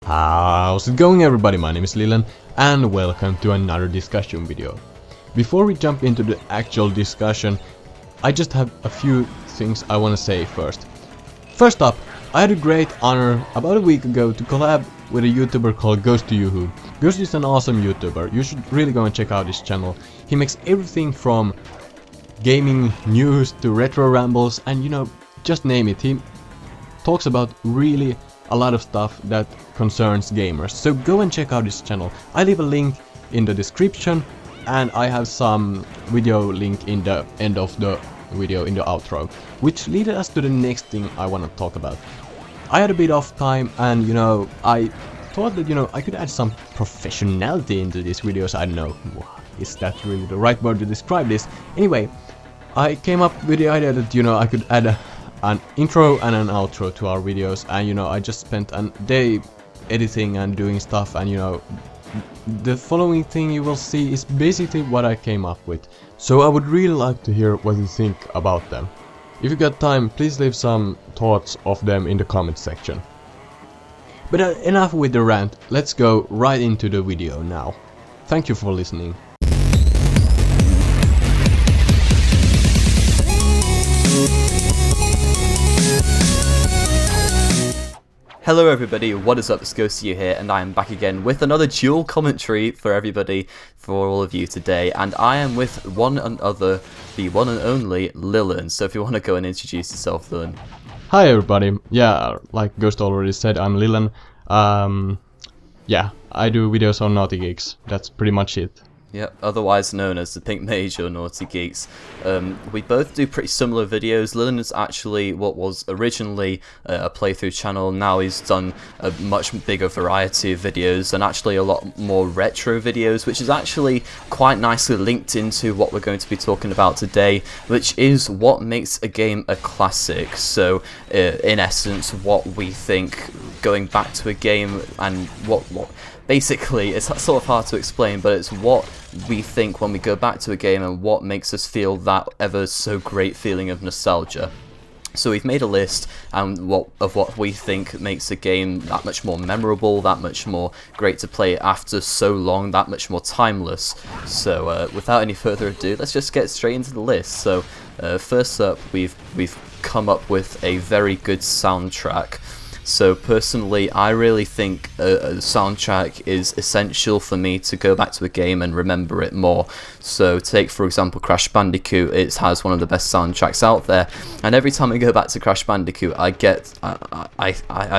How's it going, everybody? My name is Lilan and welcome to another discussion video. Before we jump into the actual discussion, I just have a few things I want to say first. First up, I had a great honor about a week ago to collab with a YouTuber called Ghost2yhoo. Ghost is an awesome YouTuber. You should really go and check out his channel. He makes everything from gaming news to retro rambles and just name it. He talks about really a lot of stuff that concerns gamers. So go and check out his channel. I leave a link in the description and I have some video link in the end of the video in the outro, which leads us to the next thing I want to talk about. I had a bit of time and I thought that I could add some professionality into these videos. I don't know, is that really the right word to describe this? Anyway, I came up with the idea that I could add an intro and an outro to our videos, and I just spent a day editing and doing stuff, and the following thing you will see is basically what I came up with. So I would really like to hear what you think about them. If you got time, please leave some thoughts of them in the comment section. But enough with the rant, let's go right into the video now. Thank you for listening. Hello everybody, what is up, it's Ghost2yhoo here, and I am back again with another dual commentary for everybody, for all of you today, and I am with the one and only Lilan. So if you want to go and introduce yourself, Lilan. Hi everybody, yeah, like Ghost already said, I'm Lilan. Yeah, I do videos on NaughtyGeeks, that's pretty much it. Yep, otherwise known as the Pink Mage or NaughtyGeeks. We both do pretty similar videos. Lilan is actually what was originally a playthrough channel. Now he's done a much bigger variety of videos and actually a lot more retro videos, which is actually quite nicely linked into what we're going to be talking about today, which is what makes a game a classic. So in essence, what we think going back to a game and what basically, it's sort of hard to explain, but it's what we think when we go back to a game and what makes us feel that ever so great feeling of nostalgia. So we've made a list of what we think makes a game that much more memorable, that much more great to play after so long, that much more timeless. So without any further ado, let's just get straight into the list. So first up, we've come up with a very good soundtrack. So personally, I really think a soundtrack is essential for me to go back to a game and remember it more. So take, for example, Crash Bandicoot. It has one of the best soundtracks out there, and every time I go back to Crash Bandicoot, I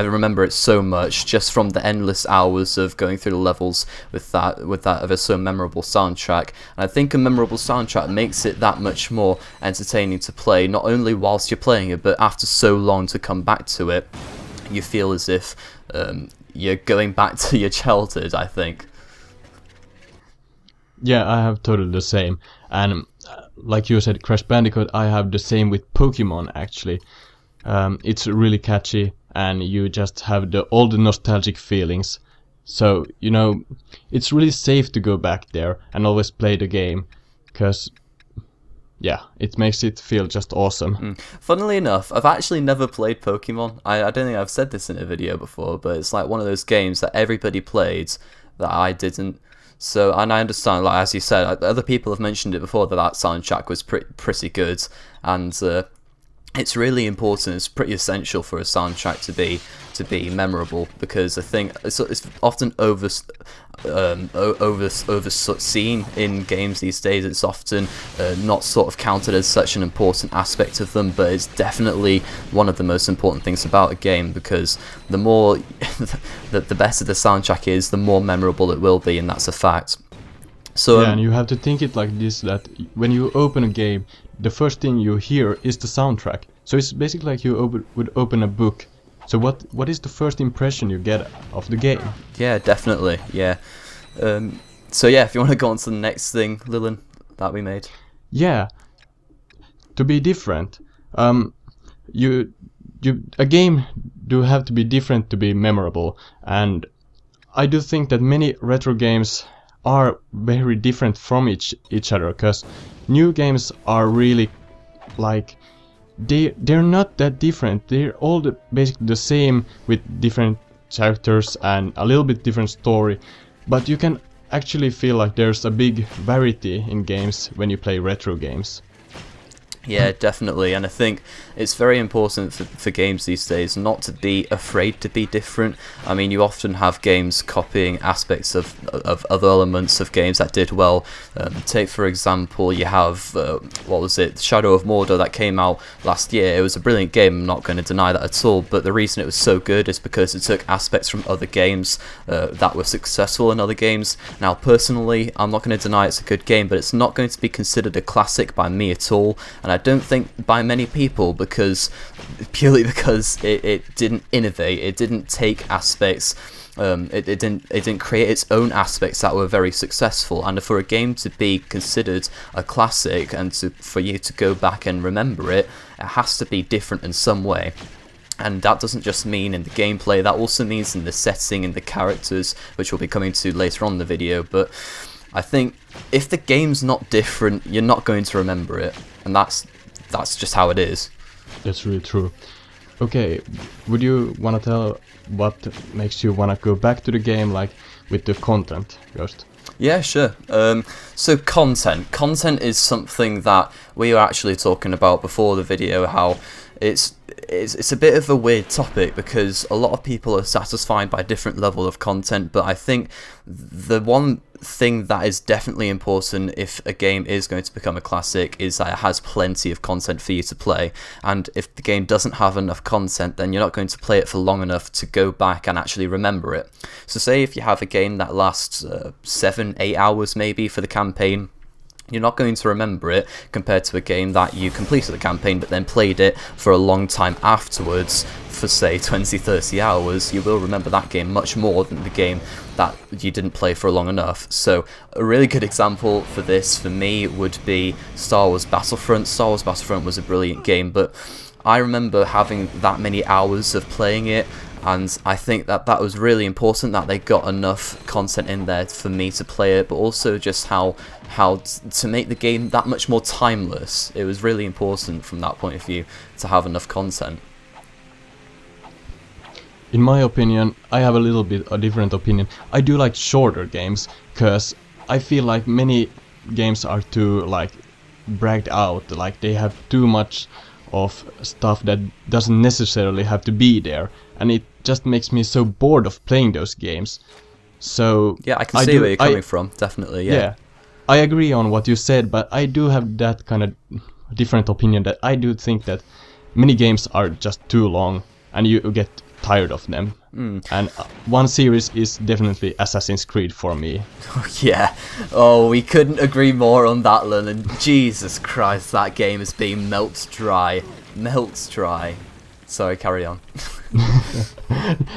remember it so much, just from the endless hours of going through the levels with that ever so memorable soundtrack. And I think a memorable soundtrack makes it that much more entertaining to play, not only whilst you're playing it, but after so long to come back to it. You feel as if you're going back to your childhood, I think. Yeah, I have totally the same. And like you said, Crash Bandicoot, I have the same with Pokemon, actually. It's really catchy, and you just have all the nostalgic feelings. So, it's really safe to go back there and always play the game, because yeah, it makes it feel just awesome. Funnily enough, I've actually never played Pokemon. I don't think I've said this in a video before, but it's like one of those games that everybody played that I didn't. So, and I understand, like as you said, other people have mentioned it before, that soundtrack was pretty good, and it's really important. It's pretty essential for a soundtrack to be memorable, because I think it's often overseen in games these days. It's often not sort of counted as such an important aspect of them, but it's definitely one of the most important things about a game, because the more the better the soundtrack is, the more memorable it will be, and that's a fact. So yeah, and you have to think it like this, that when you open a game, the first thing you hear is the soundtrack. So it's basically like you would open a book. So what is the first impression you get of the game? Yeah, definitely, yeah. So yeah, if you want to go on to the next thing, Lilan, that we made. Yeah, to be different. A game do have to be different to be memorable, and I do think that many retro games are very different from each other, because new games are really like they're not that different. They're all basically the same with different characters and a little bit different story, but you can actually feel like there's a big variety in games when you play retro games. Yeah, definitely, and I think it's very important for games these days not to be afraid to be different. I mean, you often have games copying aspects of other elements of games that did well. Take, for example, you have, what was it, Shadow of Mordor that came out last year. It was a brilliant game, I'm not going to deny that at all, but the reason it was so good is because it took aspects from other games that were successful in other games. Now, personally, I'm not going to deny it's a good game, but it's not going to be considered a classic by me at all, and I don't think by many people, purely because it didn't innovate, it didn't take aspects, it didn't create its own aspects that were very successful. And for a game to be considered a classic and for you to go back and remember it, it has to be different in some way. And that doesn't just mean in the gameplay, that also means in the setting and the characters, which we'll be coming to later on in the video. But I think if the game's not different, you're not going to remember it, and that's just how it is. That's really true. Okay, would you want to tell what makes you want to go back to the game, like with the content, Ghost? Yeah, sure. So content is something that we were actually talking about before the video, how it's a bit of a weird topic because a lot of people are satisfied by different level of content, but I think the one thing that is definitely important if a game is going to become a classic is that it has plenty of content for you to play. And if the game doesn't have enough content, then you're not going to play it for long enough to go back and actually remember it. So say if you have a game that lasts 7-8 hours maybe for the campaign, you're not going to remember it compared to a game that you completed the campaign but then played it for a long time afterwards for say 20-30 hours. You will remember that game much more than the game that you didn't play for long enough. So a really good example for this for me would be Star Wars Battlefront. Star Wars Battlefront was a brilliant game, but I remember having that many hours of playing it, and I think that was really important that they got enough content in there for me to play it, but also just how to make the game that much more timeless. It was really important from that point of view to have enough content. In my opinion, I have a little bit a different opinion. I do like shorter games, because I feel like many games are too like bragged out, like they have too much of stuff that doesn't necessarily have to be there, and it just makes me so bored of playing those games. So yeah, I can see where you're coming from, definitely. Yeah, I agree on what you said, but I do have that kind of different opinion that I do think that many games are just too long and you get tired of them. And one series is definitely Assassin's Creed for me. Yeah, oh, we couldn't agree more on that, Lillian. Jesus Christ, that game is being melts dry. Sorry, carry on.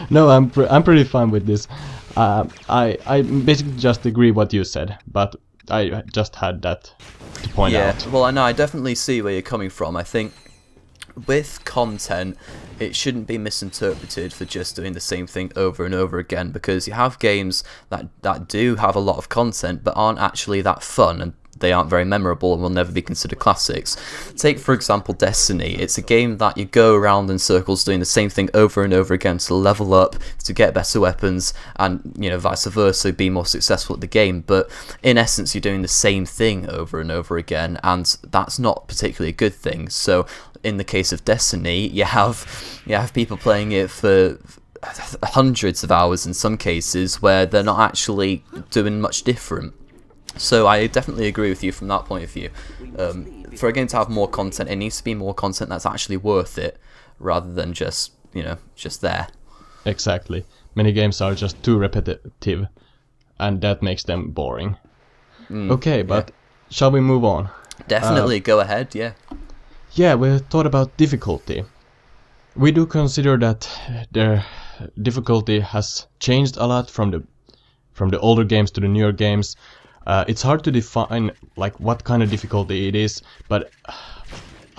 No, I'm pretty fine with this. I basically just agree what you said, but I just had that to point out. Yeah, well, I know, I definitely see where you're coming from. I think with content, it shouldn't be misinterpreted for just doing the same thing over and over again, because you have games that do have a lot of content but aren't actually that fun, and they aren't very memorable and will never be considered classics. Take, for example, Destiny. It's a game that you go around in circles doing the same thing over and over again to level up, to get better weapons, and vice versa, be more successful at the game. But in essence, you're doing the same thing over and over again, and that's not particularly a good thing. So in the case of Destiny, you have people playing it for hundreds of hours in some cases where they're not actually doing much different. So I definitely agree with you from that point of view. For a game to have more content, it needs to be more content that's actually worth it, rather than just there. Exactly. Many games are just too repetitive, and that makes them boring. Okay, but shall we move on? Definitely, go ahead, yeah. Yeah, we thought about difficulty. We do consider that the difficulty has changed a lot from the older games to the newer games. It's hard to define like what kind of difficulty it is, but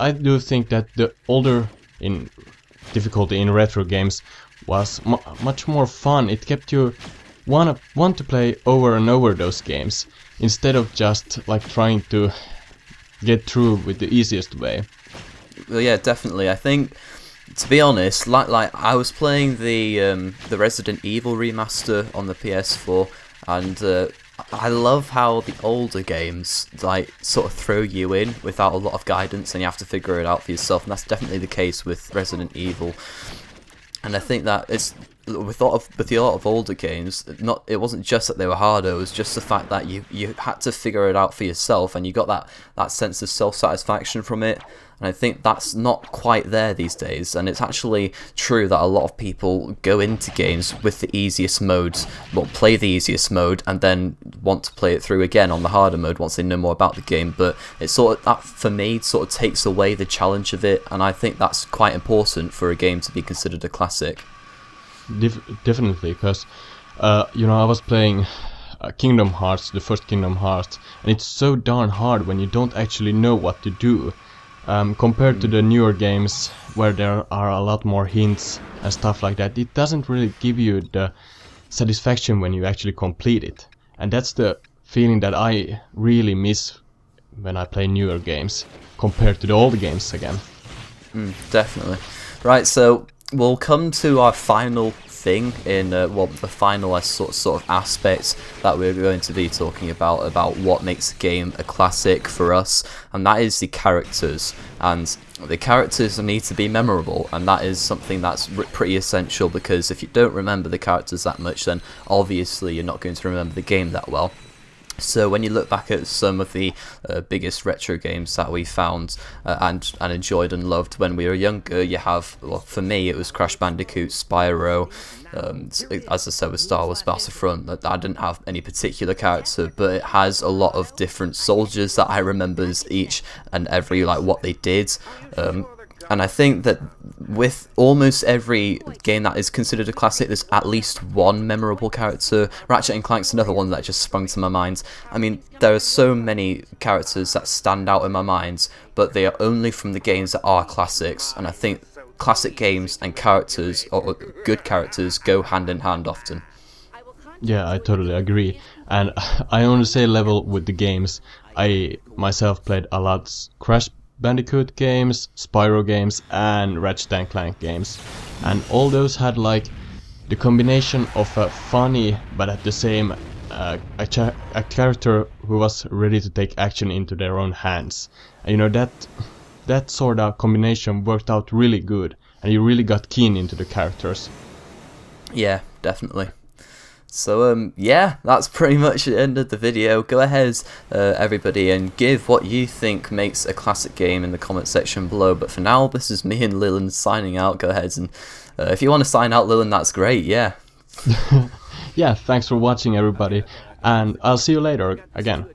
I do think that the older difficulty in retro games was much more fun. It kept you want to play over and over those games instead of just like trying to get through with the easiest way. Well, yeah, definitely. I think To be honest, like I was playing the Resident Evil remaster on the PS4, and I love how the older games like sort of throw you in without a lot of guidance, and you have to figure it out for yourself. And that's definitely the case with Resident Evil. And I think that it's with a lot of older games, it wasn't just that they were harder, it was just the fact that you had to figure it out for yourself, and you got that sense of self-satisfaction from it. And I think that's not quite there these days, and it's actually true that a lot of people go into games with the easiest modes, well, play the easiest mode, and then want to play it through again on the harder mode once they know more about the game. But it's sort of, that for me, sort of takes away the challenge of it, and I think that's quite important for a game to be considered a classic. Definitely, because you know, I was playing Kingdom Hearts, the first Kingdom Hearts, and it's so darn hard when you don't actually know what to do. Compared to the newer games where there are a lot more hints and stuff like that, it doesn't really give you the satisfaction when you actually complete it. And that's the feeling that I really miss when I play newer games compared to the old games again. Definitely. Right, so we'll come to our final thing in well, the final sort of aspect that we're going to be talking about what makes a game a classic for us, and that is the characters. And the characters need to be memorable, and that is something that's pretty essential, because if you don't remember the characters that much, then obviously you're not going to remember the game that well. So when you look back at some of the biggest retro games that we found and enjoyed and loved when we were younger, you have, well, for me it was Crash Bandicoot, Spyro, as I said with Star Wars Battlefront, I didn't have any particular character, but it has a lot of different soldiers that I remember each and every, like, what they did. And I think that with almost every game that is considered a classic, there's at least one memorable character. Ratchet&Clank's another one that just sprung to my mind. I mean, there are so many characters that stand out in my mind, but they are only from the games that are classics. And I think classic games and characters, or good characters, go hand in hand often. Yeah, I totally agree. And I only say level with the games. I myself played a lot Crash Bandicoot games, Spyro games, and Ratchet&Clank games, and all those had like the combination of a funny but at the same a character who was ready to take action into their own hands. And you know, that sort of combination worked out really good, and you really got keen into the characters. Yeah, definitely. So yeah, that's pretty much the end of the video. Go ahead, everybody, and give what you think makes a classic game in the comment section below. But for now, this is me and Lillian signing out. Go ahead, and if you want to sign out, Lillian, that's great, yeah. Yeah, thanks for watching, everybody, and I'll see you later again.